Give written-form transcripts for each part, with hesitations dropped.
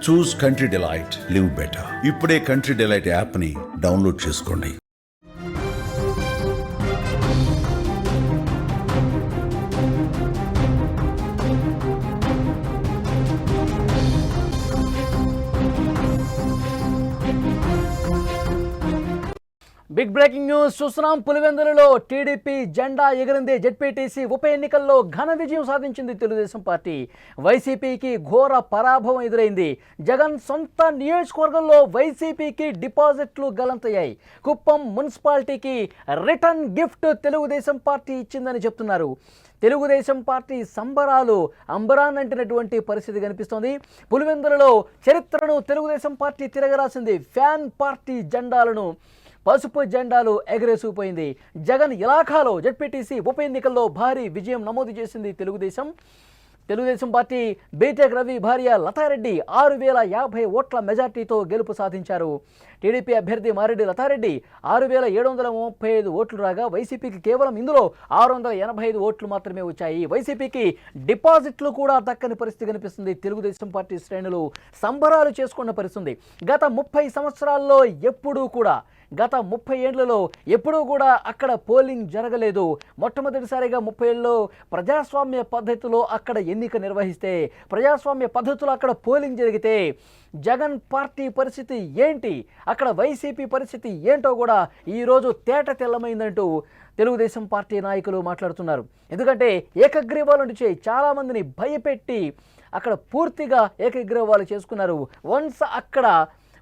చూస్ country delight, live better. ఇప్పుడే country delight యాప్ని download చేసుకోండి. బిగ్ బ్రేకింగ్ న్యూస్ చూస్తున్నాం. పులివెందులలో టీడీపీ జెండా ఎగిరింది. జెడ్పీటీసీ ఉప ఎన్నికల్లో ఘన విజయం సాధించింది తెలుగుదేశం పార్టీ. వైసీపీకి ఘోర పరాభవం ఎదురైంది. జగన్ సొంత నియోజకవర్గంలో వైసీపీకి డిపాజిట్లు గల్లంతయ్యాయి. కుప్పం మున్సిపాలిటీకి రిటర్న్ గిఫ్ట్ తెలుగుదేశం పార్టీ ఇచ్చిందని చెప్తున్నారు. తెలుగుదేశం పార్టీ సంబరాలు అంబరాన్నంటినటువంటి పరిస్థితి కనిపిస్తోంది. పులివెందులలో చరిత్రను తెలుగుదేశం పార్టీ తిరగరాసింది. ఫ్యాన్ పార్టీ జెండాలను, పసుపు జెండాలు ఎగరేసుకుపోయింది. జగన్ ఇలాఖాలో జెడ్పీటీసీ ఉప ఎన్నికల్లో భారీ విజయం నమోదు చేసింది తెలుగుదేశం పార్టీ. బీటెక్ రవి భార్య లతారెడ్డి 6050 ఓట్ల మెజార్టీతో గెలుపు సాధించారు. టీడీపీ అభ్యర్థి మారెడ్డి లతారెడ్డి 6735 ఓట్లు రాగా వైసీపీకి కేవలం ఇందులో 685 ఓట్లు మాత్రమే వచ్చాయి. వైసీపీకి డిపాజిట్లు కూడా దక్కని పరిస్థితి కనిపిస్తుంది. తెలుగుదేశం పార్టీ శ్రేణులు సంబరాలు చేసుకున్న పరిస్థితి. గత 30 సంవత్సరాల్లో గత 30 ఏళ్లలో ఎప్పుడూ కూడా అక్కడ పోలింగ్ జరగలేదు. మొట్టమొదటిసారిగా 30 ఏళ్ళలో ప్రజాస్వామ్య పద్ధతిలో అక్కడ ఎన్నిక నిర్వహిస్తే, ప్రజాస్వామ్య పద్ధతిలో అక్కడ పోలింగ్ జరిగితే జగన్ పార్టీ పరిస్థితి ఏంటి, అక్కడ వైసీపీ పరిస్థితి ఏంటో కూడా ఈరోజు తేట తెల్లమైందంటూ తెలుగుదేశం పార్టీ నాయకులు మాట్లాడుతున్నారు. ఎందుకంటే ఏకగ్రీవాలు నుంచి చాలామందిని భయపెట్టి అక్కడ పూర్తిగా ఏకగ్రీవాలు చేసుకున్నారు. వన్స్ అక్కడ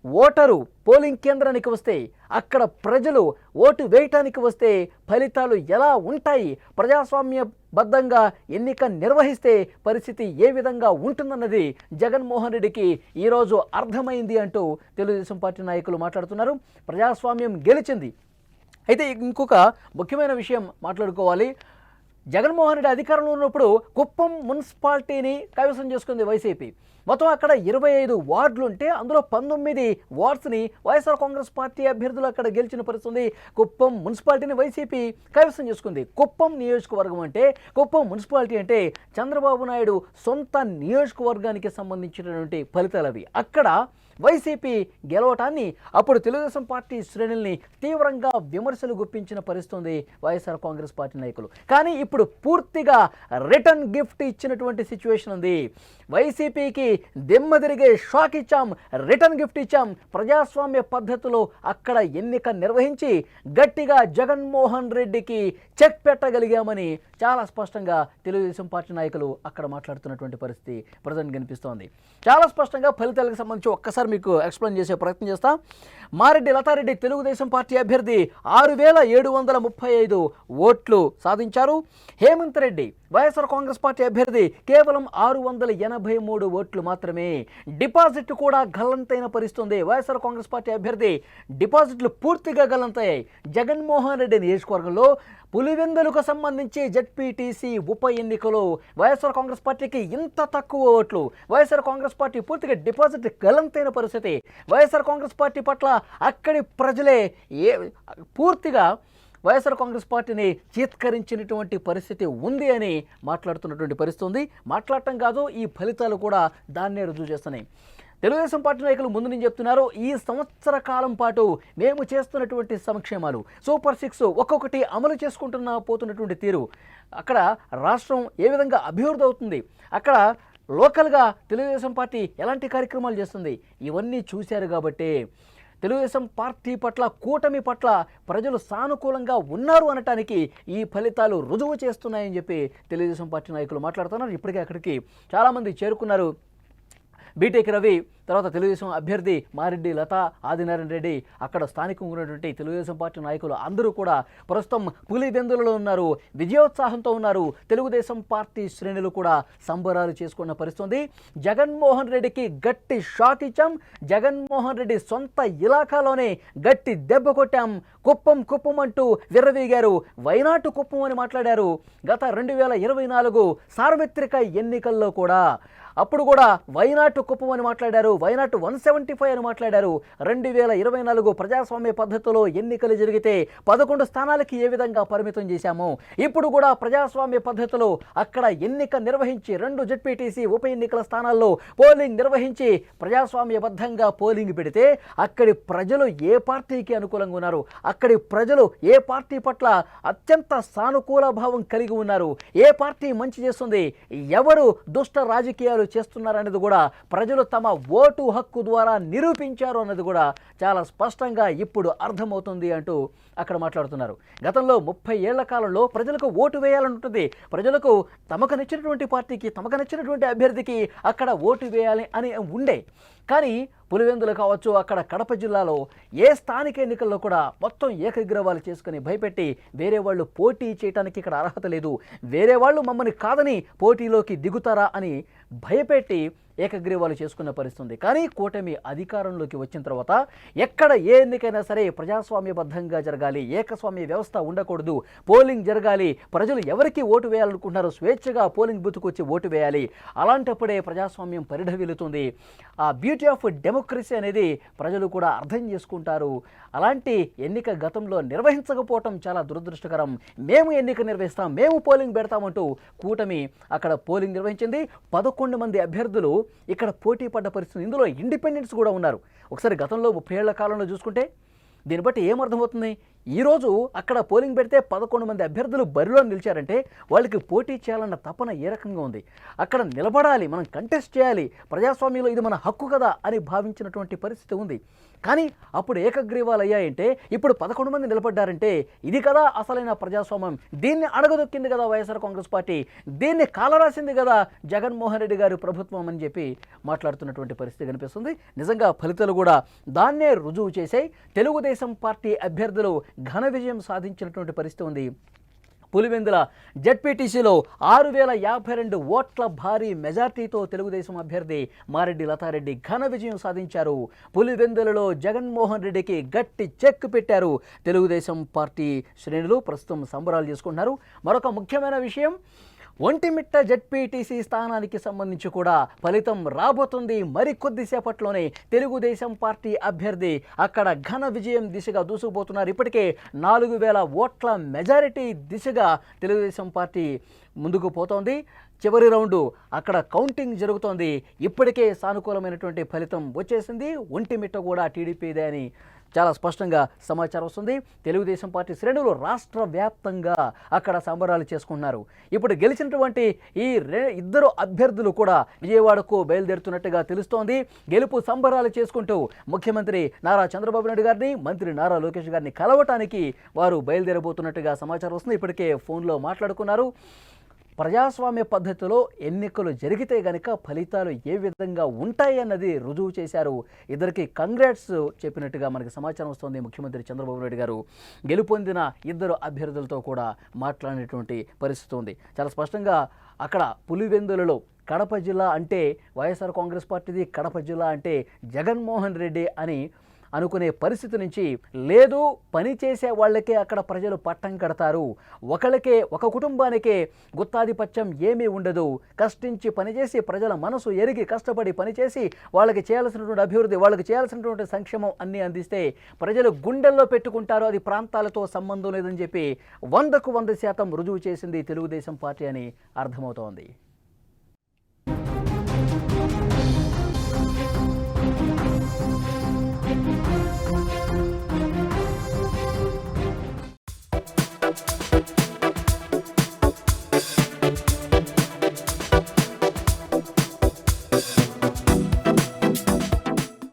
ఓటరు పోలింగ్ కేంద్రానికి వస్తే, అక్కడ ప్రజలు ఓటు వేయటానికి వస్తే ఫలితాలు ఎలా ఉంటాయి, ప్రజాస్వామ్యబద్ధంగా ఎన్నిక నిర్వహిస్తే పరిస్థితి ఏ విధంగా ఉంటుందన్నది జగన్మోహన్ రెడ్డికి ఈరోజు అర్థమైంది అంటూ తెలుగుదేశం పార్టీ నాయకులు మాట్లాడుతున్నారు. ప్రజాస్వామ్యం గెలిచింది. అయితే ఇంకొక ముఖ్యమైన విషయం మాట్లాడుకోవాలి. జగన్మోహన్ రెడ్డి అధికారంలో ఉన్నప్పుడు కుప్పం మున్సిపాలిటీని కైవసం చేసుకుంది వైసీపీ. మొత్తం అక్కడ 25 వార్డులు ఉంటే అందులో 19 వార్డ్స్ని వైఎస్ఆర్ కాంగ్రెస్ పార్టీ అభ్యర్థులు అక్కడ గెలిచిన పరిస్థితి. కుప్పం మున్సిపాలిటీని వైసీపీ కైవసం చేసుకుంది. కుప్పం నియోజకవర్గం అంటే, కుప్పం మున్సిపాలిటీ అంటే చంద్రబాబు నాయుడు సొంత నియోజకవర్గానికి సంబంధించినటువంటి ఫలితాలు అవి. అక్కడ వైసీపీ గెలవటాన్ని అప్పుడు తెలుగుదేశం పార్టీ శ్రేణుల్ని తీవ్రంగా విమర్శలు గుప్పించిన పరిస్థితి వైఎస్ఆర్ కాంగ్రెస్ పార్టీ నాయకులు. కానీ ఇప్పుడు పూర్తిగా రిటర్న్ గిఫ్ట్ ఇచ్చినటువంటి సిచ్యువేషన్ ఉంది. వైసీపీకి దిమ్మ తిరిగే షాక్ ఇచ్చాం, రిటర్న్ గిఫ్ట్ ఇచ్చాం. ప్రజాస్వామ్య పద్ధతిలో అక్కడ ఎన్నిక నిర్వహించి గట్టిగా జగన్మోహన్ రెడ్డికి చెక్ పెట్టగలిగామని చాలా స్పష్టంగా తెలుగుదేశం పార్టీ నాయకులు అక్కడ మాట్లాడుతున్నటువంటి పరిస్థితి ప్రజెంట్ కనిపిస్తోంది. చాలా స్పష్టంగా ఫలితాలకు సంబంధించి ఒక్కసారి మీకు ఎక్స్ప్లెయిన్ చేసే ప్రయత్నం చేస్తా. మారెడ్డి లతారెడ్డి తెలుగుదేశం పార్టీ అభ్యర్థి 6735 ఓట్లు సాధించారు. హేమంత్ రెడ్డి వైఎస్ఆర్ కాంగ్రెస్ పార్టీ అభ్యర్థి కేవలం 683 ఓట్లు మాత్రమే. డిపాజిట్ కూడా గల్లంతైన పరిస్థితుంది. వైఎస్ఆర్ కాంగ్రెస్ పార్టీ అభ్యర్థి డిపాజిట్లు పూర్తిగా గల్లంతయ్యాయి. జగన్మోహన్ రెడ్డి నియోజకవర్గంలో పులివెందులకు సంబంధించి జెడ్పీటీసీ ఉప ఎన్నికలో వైఎస్ఆర్ కాంగ్రెస్ పార్టీకి ఇంత తక్కువ ఓట్లు, వైఎస్ఆర్ కాంగ్రెస్ పార్టీ పూర్తిగా డిపాజిట్ గల్లంతైన పరిస్థితి. వైఎస్ఆర్ కాంగ్రెస్ పార్టీ పట్ల అక్కడి ప్రజలే పూర్తిగా వైఎస్ఆర్ కాంగ్రెస్ పార్టీని చీత్కరించినటువంటి పరిస్థితి ఉంది అని మాట్లాడుతున్నటువంటి పరిస్థితి ఉంది. మాట్లాడటం కాదు, ఈ ఫలితాలు కూడా దాన్నే రుజువు చేస్తున్నాయి. తెలుగుదేశం పార్టీ నాయకులు ముందు నుంచి చెప్తున్నారు, ఈ సంవత్సర కాలం పాటు మేము చేస్తున్నటువంటి సంక్షేమాలు సూపర్ 6 ఒక్కొక్కటి అమలు చేసుకుంటున్న పోతున్నటువంటి తీరు, అక్కడ రాష్ట్రం ఏ విధంగా అభివృద్ధి అవుతుంది, అక్కడ లోకల్గా తెలుగుదేశం పార్టీ ఎలాంటి కార్యక్రమాలు చేస్తుంది, ఇవన్నీ చూశారు. కాబట్టి తెలుగుదేశం పార్టీ పట్ల, కూటమి పట్ల ప్రజలు సానుకూలంగా ఉన్నారు అనటానికి ఈ ఫలితాలు రుజువు చేస్తున్నాయని చెప్పి తెలుగుదేశం పార్టీ నాయకులు మాట్లాడుతున్నారు. ఇప్పటికే అక్కడికి చాలామంది చేరుకున్నారు. బీటెక్ రవి, తర్వాత తెలుగుదేశం అభ్యర్థి మారెడ్డి లత, ఆదినారాయణ రెడ్డి, అక్కడ స్థానికంగా ఉన్నటువంటి తెలుగుదేశం పార్టీ నాయకులు అందరూ కూడా ప్రస్తుతం పులివెందులలో ఉన్నారు, విజయోత్సాహంతో ఉన్నారు. తెలుగుదేశం పార్టీ శ్రేణులు కూడా సంబరాలు చేసుకున్న పరిస్థితి. జగన్మోహన్ రెడ్డికి గట్టి షాక్ ఇచ్చాం, జగన్మోహన్ రెడ్డి సొంత ఇలాకాలోనే గట్టి దెబ్బ కొట్టాం, కుప్పం అంటూ విర్రవీగారు, వైనాటు కుప్పం అని మాట్లాడారు. గత 2024 సార్వత్రిక ఎన్నికల్లో కూడా అప్పుడు కూడా వైనాట్ కుప్పం అని మాట్లాడారు, వైనాట్ 175 అని మాట్లాడారు. 2024 ప్రజాస్వామ్య పద్ధతిలో ఎన్నికలు జరిగితే 11 స్థానాలకి ఏ విధంగా పరిమితం చేశాము, ఇప్పుడు కూడా ప్రజాస్వామ్య పద్ధతిలో అక్కడ ఎన్నిక నిర్వహించి 2 జెడ్పీటీసీ ఉప ఎన్నికల స్థానాల్లో పోలింగ్ నిర్వహించి ప్రజాస్వామ్యబద్ధంగా పోలింగ్ పెడితే అక్కడి ప్రజలు ఏ పార్టీకి అనుకూలంగా ఉన్నారు, అక్కడి ప్రజలు ఏ పార్టీ పట్ల అత్యంత సానుకూల భావం కలిగి ఉన్నారు, ఏ పార్టీ మంచి చేస్తుంది, ఎవరు దుష్ట రాజకీయాలు చేస్తున్నారనేది కూడా ప్రజలు తమ ఓటు హక్కు ద్వారా నిరూపించారు అన్నది కూడా చాలా స్పష్టంగా ఇప్పుడు అర్థమవుతుంది అంటూ అక్కడ మాట్లాడుతున్నారు. గతంలో 30 ఏళ్ల కాలంలో ప్రజలకు ఓటు వేయాలని ఉంటుంది, ప్రజలకు తమకు నచ్చినటువంటి పార్టీకి తమకు నచ్చినటువంటి అభ్యర్థికి అక్కడ ఓటు వేయాలి అని ఉండే. కానీ పులివెందులు కావచ్చు, అక్కడ కడప జిల్లాలో ఏ స్థానిక ఎన్నికల్లో కూడా మొత్తం ఏకగ్రీవాలు చేసుకుని భయపెట్టి వేరే వాళ్ళు పోటీ చేయడానికి ఇక్కడ అర్హత లేదు, వేరే వాళ్ళు మమ్మల్ని కాదని పోటీలోకి దిగుతారా అని భయపెట్టి ఏకగ్రీవాలు చేసుకున్న పరిస్థితుంది. కానీ కూటమి అధికారంలోకి వచ్చిన తర్వాత ఎక్కడ ఏ ఎన్నికైనా సరే ప్రజాస్వామ్యబద్ధంగా జరగాలి, ఏకస్వామ్య వ్యవస్థ ఉండకూడదు, పోలింగ్ జరగాలి, ప్రజలు ఎవరికి ఓటు వేయాలనుకుంటున్నారో స్వేచ్ఛగా పోలింగ్ బూత్కు వచ్చి ఓటు వేయాలి, అలాంటప్పుడే ప్రజాస్వామ్యం పరిఢవిల్లుతుంది. ఆ బ్యూటీ ఆఫ్ డెమోక్రసీ అనేది ప్రజలు కూడా అర్థం చేసుకుంటారు. అలాంటి ఎన్నిక గతంలో నిర్వహించకపోవటం చాలా దురదృష్టకరం. మేము ఎన్నిక నిర్వహిస్తాం, మేము పోలింగ్ పెడతామంటూ కూటమి అక్కడ పోలింగ్ నిర్వహించింది. 11 మంది అభ్యర్థులు ఇక్కడ పోటీ పడ్డ పరిస్థితి. ఇందులో ఇండిపెండెంట్స్ కూడా ఉన్నారు. ఒకసారి గతంలో 30 ఏళ్ల కాలంలో చూసుకుంటే దీన్ని బట్టి ఏమర్థమవుతుంది, ఈరోజు అక్కడ పోలింగ్ పెడితే 11 మంది అభ్యర్థులు బరిలో నిలిచారంటే వాళ్ళకి పోటీ చేయాలన్న తపన ఏ రకంగా ఉంది, అక్కడ నిలబడాలి, మనం కంటెస్ట్ చేయాలి, ప్రజాస్వామ్యంలో ఇది మన హక్కు కదా అని భావించినటువంటి పరిస్థితి ఉంది. కానీ అప్పుడు ఏకగ్రీవాలు అయ్యాయంటే ఇప్పుడు 11 మంది నిలబడ్డారంటే ఇది కదా అసలైన ప్రజాస్వామ్యం, దీన్ని అడగదొక్కింది కదా వైఎస్ఆర్ కాంగ్రెస్ పార్టీ, దీన్ని కాలరాసింది కదా జగన్మోహన్ రెడ్డి గారి ప్రభుత్వం అని చెప్పి మాట్లాడుతున్నటువంటి పరిస్థితి కనిపిస్తుంది. నిజంగా ఫలితాలు కూడా దాన్నే రుజువు చేశాయి. తెలుగుదేశం పార్టీ అభ్యర్థులు ఘన విజయం సాధించినటువంటి పరిస్థితి ఉంది. పులివెందుల జెడ్పీటీసీలో 6052 ఓట్ల భారీ మెజార్టీతో తెలుగుదేశం అభ్యర్థి మారెడ్డి లతారెడ్డి ఘన విజయం సాధించారు. పులివెందులలో జగన్మోహన్ రెడ్డికి గట్టి చెక్ పెట్టారు. తెలుగుదేశం పార్టీ శ్రేణులు ప్రస్తుతం సంబరాలు చేసుకుంటున్నారు. మరొక ముఖ్యమైన విషయం, ఒంటిమిట్ట జెడ్పీటీసీ స్థానానికి సంబంధించి కూడా ఫలితం రాబోతుంది. మరికొద్దిసేపట్లోనే తెలుగుదేశం పార్టీ అభ్యర్థి అక్కడ ఘన విజయం దిశగా దూసుకుపోతున్నారు. ఇప్పటికే 4000 ఓట్ల మెజారిటీ దిశగా తెలుగుదేశం పార్టీ ముందుకు పోతోంది. చివరి రౌండు అక్కడ కౌంటింగ్ జరుగుతోంది. ఇప్పటికే సానుకూలమైనటువంటి ఫలితం వచ్చేసింది. ఒంటిమిట్ట కూడా టీడీపీదే అని చాలా స్పష్టంగా సమాచారం వస్తుంది. తెలుగుదేశం పార్టీ శ్రేణులు రాష్ట్ర వ్యాప్తంగా అక్కడ సంబరాలు చేసుకుంటున్నారు. ఇప్పుడు గెలిచినటువంటి ఈ ఇద్దరు అభ్యర్థులు కూడా విజయవాడకు బయలుదేరుతున్నట్టుగా తెలుస్తోంది. గెలుపు సంబరాలు చేసుకుంటూ ముఖ్యమంత్రి నారా చంద్రబాబు నాయుడు గారిని, మంత్రి నారా లోకేష్ గారిని కలవటానికి వారు బయలుదేరబోతున్నట్టుగా సమాచారం వస్తుంది. ఇప్పటికే ఫోన్లో మాట్లాడుకున్నారు. ప్రజాస్వామ్య పద్ధతిలో ఎన్నికలు జరిగితే గనక ఫలితాలు ఏ విధంగా ఉంటాయి అన్నది రుజువు చేశారు. ఇద్దరికి కంగ్రాట్స్ చెప్పినట్టుగా మనకి సమాచారం వస్తుంది. ముఖ్యమంత్రి చంద్రబాబు నాయుడు గారు గెలుపొందిన ఇద్దరు అభ్యర్థులతో కూడా మాట్లాడినటువంటి పరిస్థితి ఉంది. చాలా స్పష్టంగా అక్కడ పులివెందులలో కడప జిల్లా అంటే వైఎస్ఆర్ కాంగ్రెస్ పార్టీది, కడప జిల్లా అంటే జగన్మోహన్ రెడ్డి అని అనుకునే పరిస్థితి నుంచి లేదు, పని చేసే వాళ్ళకే అక్కడ ప్రజలు పట్టం కడతారు, ఒక కుటుంబానికే గుత్తాధిపత్యం ఏమీ ఉండదు, కష్టించి పనిచేసి ప్రజల మనసు ఎరిగి కష్టపడి పనిచేసి వాళ్ళకి చేయాల్సినటువంటి అభివృద్ధి, వాళ్ళకి చేయాల్సినటువంటి సంక్షేమం అన్నీ అందిస్తే ప్రజలు గుండెల్లో పెట్టుకుంటారు, అది ప్రాంతాలతో సంబంధం లేదని చెప్పి 100% రుజువు చేసింది తెలుగుదేశం పార్టీ అని అర్థమవుతోంది.